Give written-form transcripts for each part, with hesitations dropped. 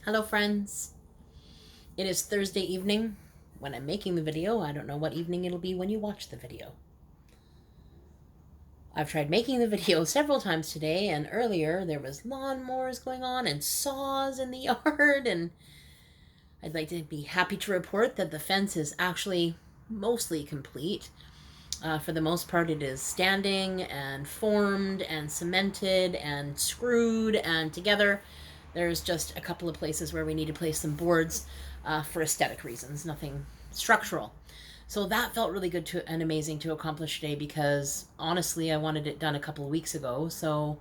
Hello friends. It is Thursday evening when I'm making the video. I don't know what evening it'll be when you watch the video. I've tried making the video several times today, and earlier there was lawnmowers going on and saws in the yard, and I'd like to be happy to report that the fence is actually mostly complete. For the most part, it is standing and formed and cemented and screwed and together. There's just a couple of places where we need to place some boards for aesthetic reasons, nothing structural. So that felt really good and amazing to accomplish today because honestly, I wanted it done a couple of weeks ago. So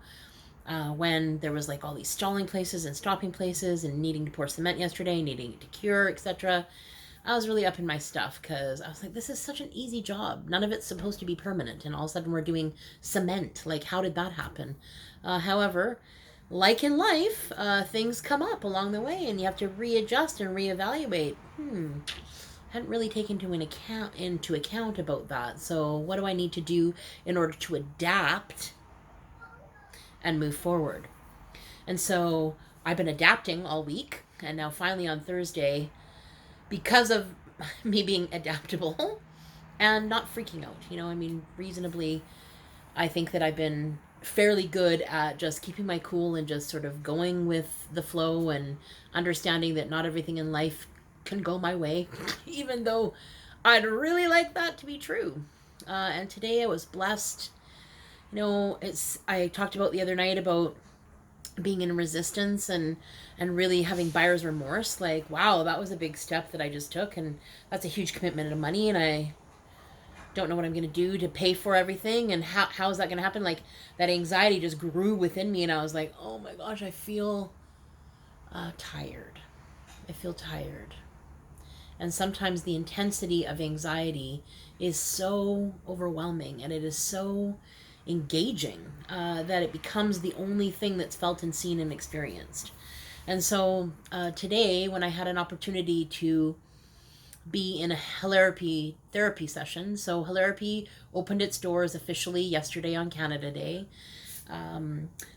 when there was like all these stalling places and stopping places and needing to pour cement yesterday, needing it to cure, etc., I was really up in my stuff because I was like, this is such an easy job. None of it's supposed to be permanent. And all of a sudden we're doing cement. Like, how did that happen? However, like in life, things come up along the way and you have to readjust and reevaluate. Hadn't really taken into account about that. So what do I need to do in order to adapt and move forward? And so I've been adapting all week. And now finally on Thursday, because of me being adaptable and not freaking out. Reasonably, I think that I've been fairly good at just keeping my cool and just sort of going with the flow and understanding that not everything in life can go my way, even though I'd really like that to be true. And today I was blessed. I talked about the other night about being in resistance and really having buyer's remorse. Like, wow, that was a big step that I just took, and that's a huge commitment of money, and I don't know what I'm going to do to pay for everything, and how is that going to happen. Like, that anxiety just grew within me, and I was like, oh my gosh, I feel tired. I feel tired. And sometimes the intensity of anxiety is so overwhelming, and it is so engaging that it becomes the only thing that's felt and seen and experienced. And so today, when I had an opportunity to be in a Hilarapy therapy session, so Hilarapy opened its doors officially yesterday on Canada Day.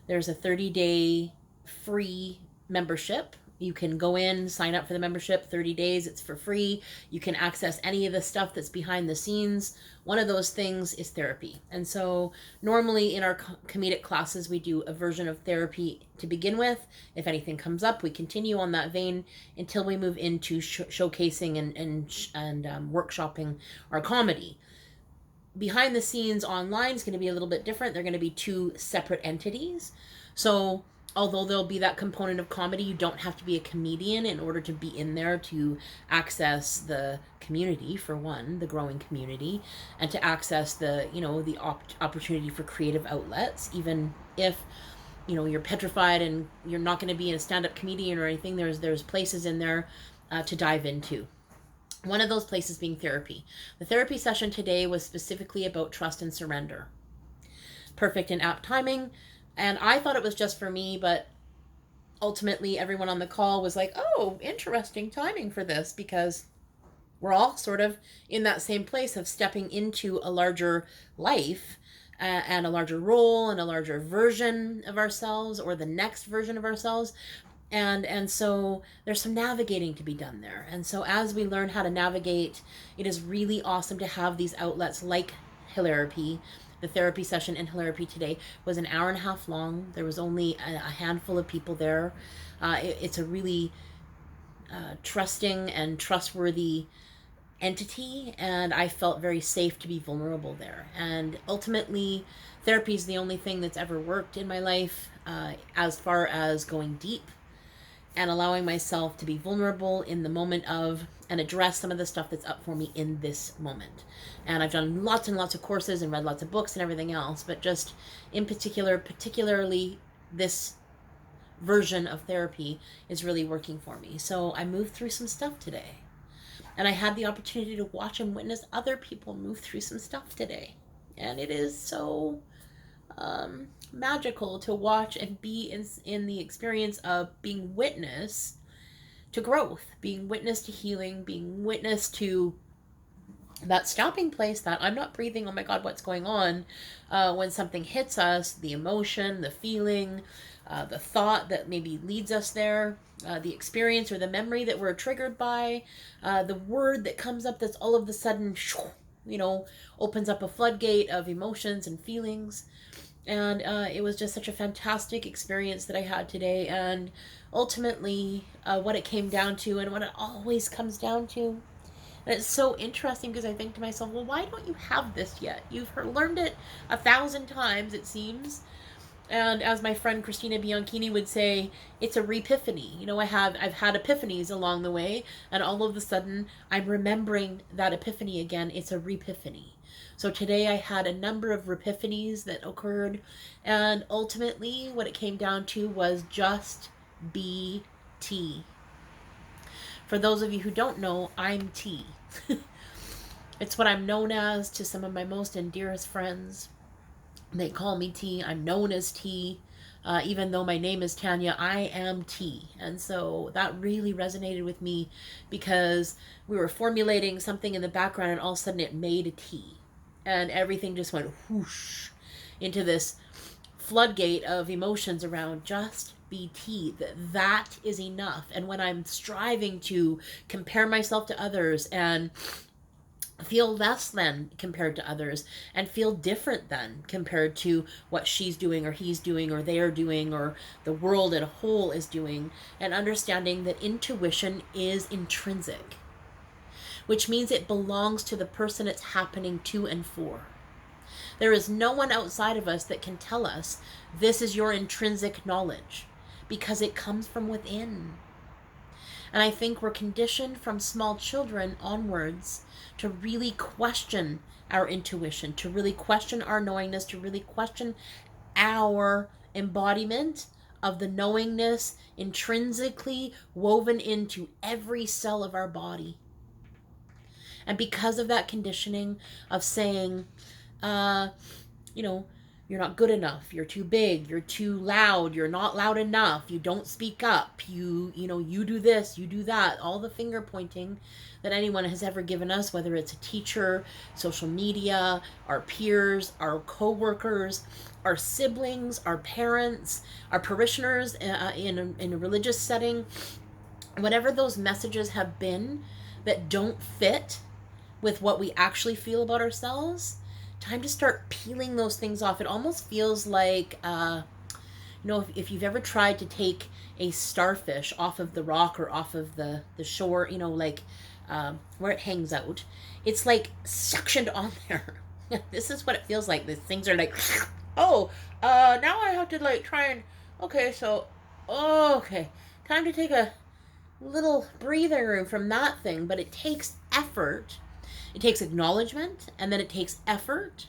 There's a 30-day free membership. You can go in, sign up for the membership, 30 days, it's for free. You can access any of the stuff that's behind the scenes. One of those things is therapy. And so normally in our comedic classes, we do a version of therapy to begin with. If anything comes up, we continue on that vein until we move into showcasing and workshopping our comedy. Behind the scenes online is going to be a little bit different. They're going to be two separate entities. So although there'll be that component of comedy, you don't have to be a comedian in order to be in there to access the community, for one, the growing community, and to access the opportunity for creative outlets. Even if you're petrified and you're not going to be a stand-up comedian or anything, there's places in there to dive into. One of those places being therapy. The therapy session today was specifically about trust and surrender. Perfect and apt timing. And I thought it was just for me, but ultimately everyone on the call was like, oh, interesting timing for this, because we're all sort of in that same place of stepping into a larger life and a larger role and a larger version of ourselves, or the next version of ourselves. And so there's some navigating to be done there. And so as we learn how to navigate, it is really awesome to have these outlets like Hilarapy. The therapy session in Hilarapy today was an hour and a half long. There was only a handful of people there. It's a really trusting and trustworthy entity, and I felt very safe to be vulnerable there. And ultimately, therapy is the only thing that's ever worked in my life as far as going deep and allowing myself to be vulnerable in the moment of and address some of the stuff that's up for me in this moment. And I've done lots and lots of courses and read lots of books and everything else, but just in particularly this version of therapy is really working for me. So I moved through some stuff today, and I had the opportunity to watch and witness other people move through some stuff today. And it is so magical to watch and be in the experience of being witness to growth, being witness to healing, being witness to that stopping place, that I'm not breathing, oh my God, what's going on, when something hits us, the emotion, the feeling, the thought that maybe leads us there, the experience or the memory that we're triggered by, the word that comes up that's all of a sudden, opens up a floodgate of emotions and feelings. And it was just such a fantastic experience that I had today. And ultimately, what it came down to, and what it always comes down to, and it's so interesting because I think to myself, well, why don't you have this yet? You've learned it 1,000 times, it seems. And as my friend Christina Bianchini would say, it's a repiphany. I've had epiphanies along the way, and all of a sudden I'm remembering that epiphany again. It's a repiphany. So today I had a number of repiphanies that occurred, and ultimately what it came down to was just be tea. For those of you who don't know, I'm tea. It's what I'm known as to some of my most and dearest friends. They call me T. I'm known as T. Even though my name is Tanya, I am T. And so that really resonated with me because we were formulating something in the background and all of a sudden it made a T. And everything just went whoosh into this floodgate of emotions around just be T. That is enough. And when I'm striving to compare myself to others and feel less than compared to others and feel different than compared to what she's doing or he's doing or they're doing or the world as a whole is doing, and understanding that intuition is intrinsic, which means it belongs to the person it's happening to and for. There is no one outside of us that can tell us this is your intrinsic knowledge, because it comes from within. And I think we're conditioned from small children onwards to really question our intuition, to really question our knowingness, to really question our embodiment of the knowingness intrinsically woven into every cell of our body. And because of that conditioning of saying, you're not good enough, you're too big, you're too loud, you're not loud enough, you don't speak up, you do this, you do that, all the finger pointing that anyone has ever given us, whether it's a teacher, social media, our peers, our co-workers, our siblings, our parents, our parishioners in a religious setting, whatever those messages have been that don't fit with what we actually feel about ourselves, time to start peeling those things off. It almost feels like, if you've ever tried to take a starfish off of the rock or off of the shore, where it hangs out, it's like suctioned on there. This is what it feels like. These things are like, now I have to try and, okay, time to take a little breathing room from that thing. But it takes effort. It takes acknowledgement, and then it takes effort.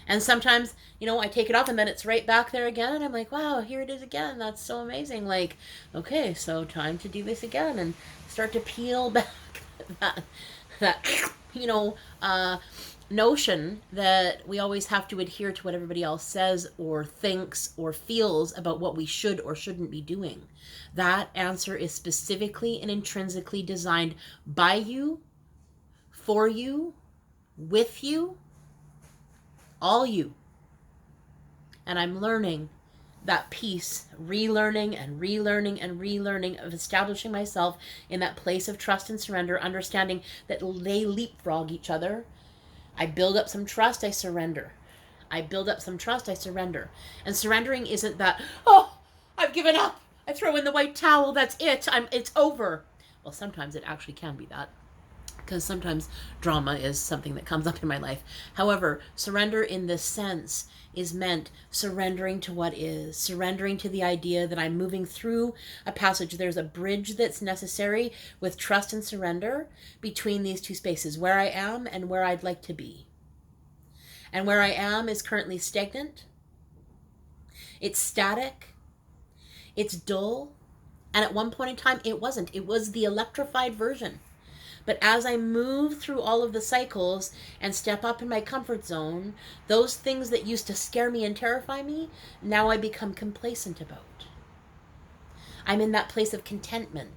And sometimes, I take it off and then it's right back there again. And I'm like, wow, here it is again. That's so amazing. Okay, so time to do this again and start to peel back that notion that we always have to adhere to what everybody else says or thinks or feels about what we should or shouldn't be doing. That answer is specifically and intrinsically designed by you, for you, with you, all you. And I'm learning that piece, relearning and relearning and relearning of establishing myself in that place of trust and surrender, understanding that they leapfrog each other. I build up some trust, I surrender. I build up some trust, I surrender. And surrendering isn't that, I've given up. I throw in the white towel, that's it. It's over. Well, sometimes it actually can be that, because sometimes drama is something that comes up in my life. However, surrender in this sense is meant surrendering to what is, surrendering to the idea that I'm moving through a passage. There's a bridge that's necessary with trust and surrender between these two spaces, where I am and where I'd like to be. And where I am is currently stagnant. It's static. It's dull. And at one point in time, it wasn't. It was the electrified version. But as I move through all of the cycles and step up in my comfort zone, those things that used to scare me and terrify me, now I become complacent about. I'm in that place of contentment.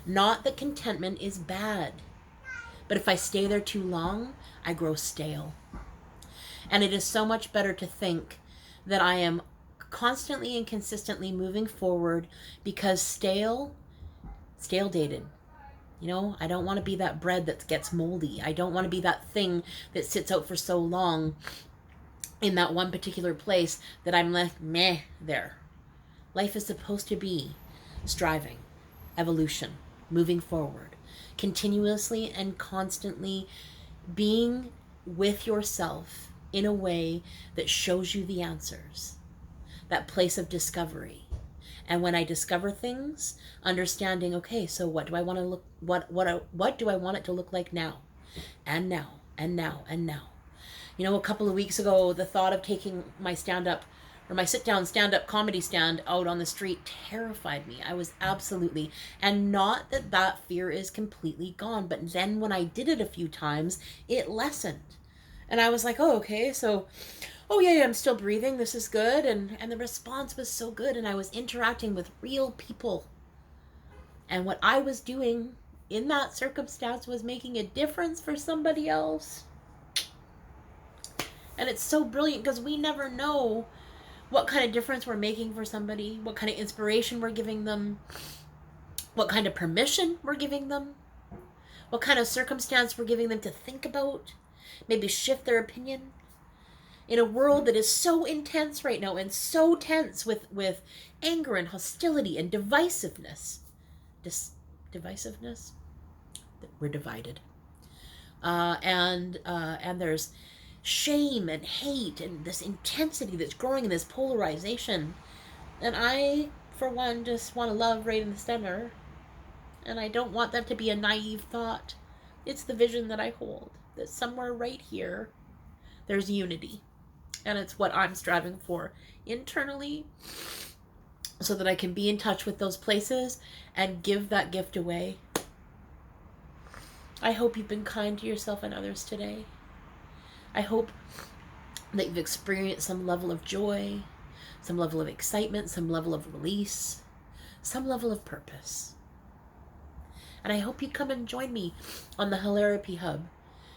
Not that contentment is bad, but if I stay there too long, I grow stale. And it is so much better to think that I am constantly and consistently moving forward, because stale dated. You know, I don't want to be that bread that gets moldy. I don't want to be that thing that sits out for so long in that one particular place that I'm left meh there. Life is supposed to be striving, evolution, moving forward, continuously and constantly being with yourself in a way that shows you the answers, that place of discovery. And when I discover things, understanding, okay, so what do I want to look, what do I want it to look like now? And now, and now, and now. You know, a couple of weeks ago, the thought of taking my my sit down stand up comedy stand out on the street terrified me. I was absolutely, and not that that fear is completely gone, but then when I did it a few times, it lessened. And I was like, oh, okay, so, oh yeah, I'm still breathing. This is good. And the response was so good. And I was interacting with real people. And what I was doing in that circumstance was making a difference for somebody else. And it's so brilliant because we never know what kind of difference we're making for somebody, what kind of inspiration we're giving them, what kind of permission we're giving them, what kind of circumstance we're giving them to think about, maybe shift their opinion. In a world that is so intense right now and so tense with anger and hostility and divisiveness. Divisiveness? We're divided. And there's shame and hate and this intensity that's growing in this polarization. And I, for one, just want to love right in the center. And I don't want that to be a naive thought. It's the vision that I hold, that somewhere right here, there's unity. And it's what I'm striving for internally, so that I can be in touch with those places and give that gift away. I hope you've been kind to yourself and others today. I hope that you've experienced some level of joy, some level of excitement, some level of release, some level of purpose. And I hope you come and join me on the Hilarity Hub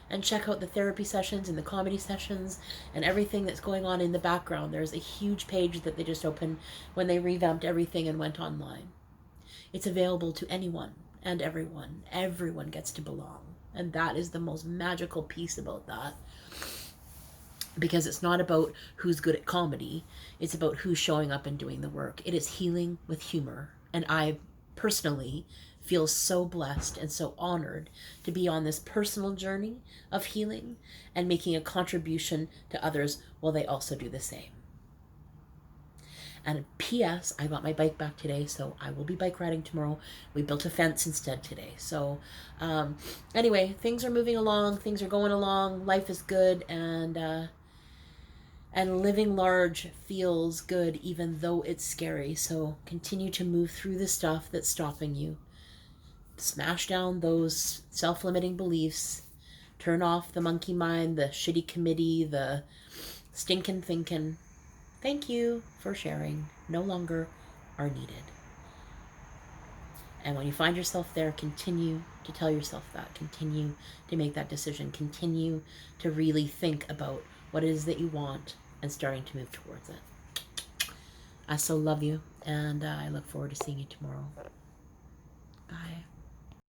and check out the therapy sessions and the comedy sessions and everything that's going on in the background. There's a huge page that they just opened when they revamped everything and went online. It's available to anyone and everyone. Everyone gets to belong. And that is the most magical piece about that. Because it's not about who's good at comedy. It's about who's showing up and doing the work. It is healing with humor. And I personally feel so blessed and so honored to be on this personal journey of healing and making a contribution to others while they also do the same. And P.S., I got my bike back today, so I will be bike riding tomorrow. We built a fence instead today. So anyway, things are moving along. Things are going along. Life is good. And living large feels good, even though it's scary. So continue to move through the stuff that's stopping you. Smash down those self-limiting beliefs. Turn off the monkey mind, the shitty committee, the stinking thinking. Thank you for sharing. No longer are needed. And when you find yourself there, continue to tell yourself that. Continue to make that decision. Continue to really think about what it is that you want and starting to move towards it. I so love you, and I look forward to seeing you tomorrow. Bye.